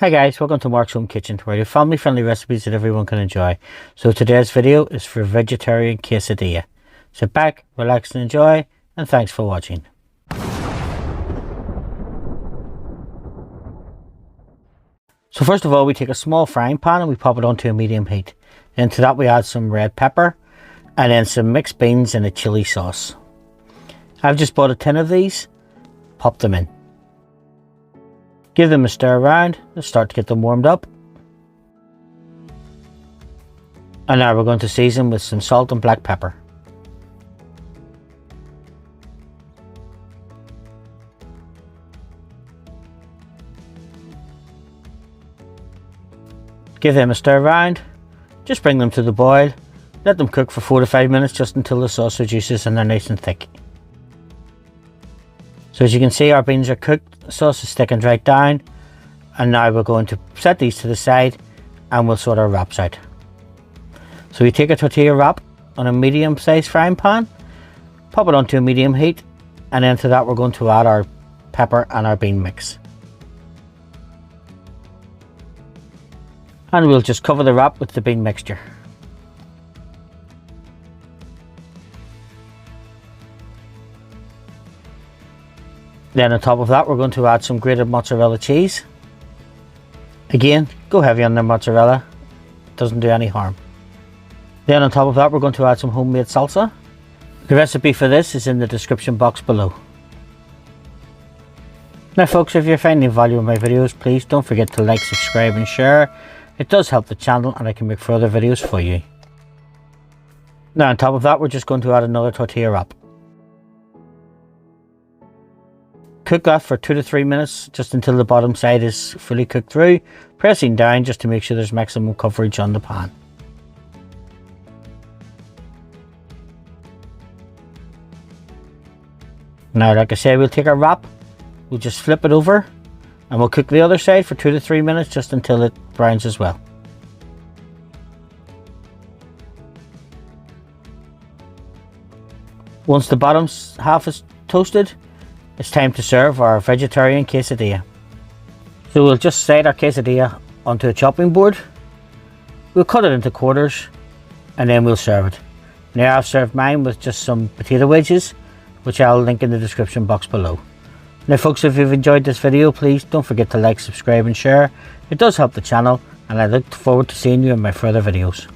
Hi guys, welcome to Mark's Home Kitchen, where I do family friendly recipes that everyone can enjoy. So today's video is for vegetarian quesadilla. Sit back, relax and enjoy, and thanks for watching. So first of all, we take a small frying pan and we pop it onto a medium heat. Into that we add some red pepper and then some mixed beans and a chili sauce. I've just bought a tin of these, pop them in. Give them a stir around and start to get them warmed up. And now we're going to season with some salt and black pepper. Give them a stir around, just bring them to the boil, let them cook for 4 to 5 minutes just until the sauce reduces and they're nice and thick. So as you can see, our beans are cooked, the sauce is thickened right down, and now we're going to set these to the side and we'll sort our wraps out. So we take a tortilla wrap on a medium sized frying pan, pop it onto a medium heat, and then to that we're going to add our pepper and our bean mix. And we'll just cover the wrap with the bean mixture. Then on top of that we're going to add some grated mozzarella cheese. Again, go heavy on the mozzarella, it doesn't do any harm. Then on top of that we're going to add some homemade salsa. The recipe for this is in the description box below. Now folks, if you're finding value in my videos, please don't forget to like, subscribe and share. It does help the channel and I can make further videos for you. Now on top of that we're just going to add another tortilla wrap. Cook that for 2 to 3 minutes, just until the bottom side is fully cooked through, pressing down just to make sure there's maximum coverage on the pan. Now like I said, we'll take our wrap, we'll just flip it over and we'll cook the other side for 2 to 3 minutes just until it browns as well. Once the bottom half is toasted, it's time to serve our vegetarian quesadilla. So we'll just slide our quesadilla onto a chopping board. We'll cut it into quarters and then we'll serve it. Now I've served mine with just some potato wedges, which I'll link in the description box below. Now folks, if you've enjoyed this video, please don't forget to like, subscribe and share. It does help the channel and I look forward to seeing you in my further videos.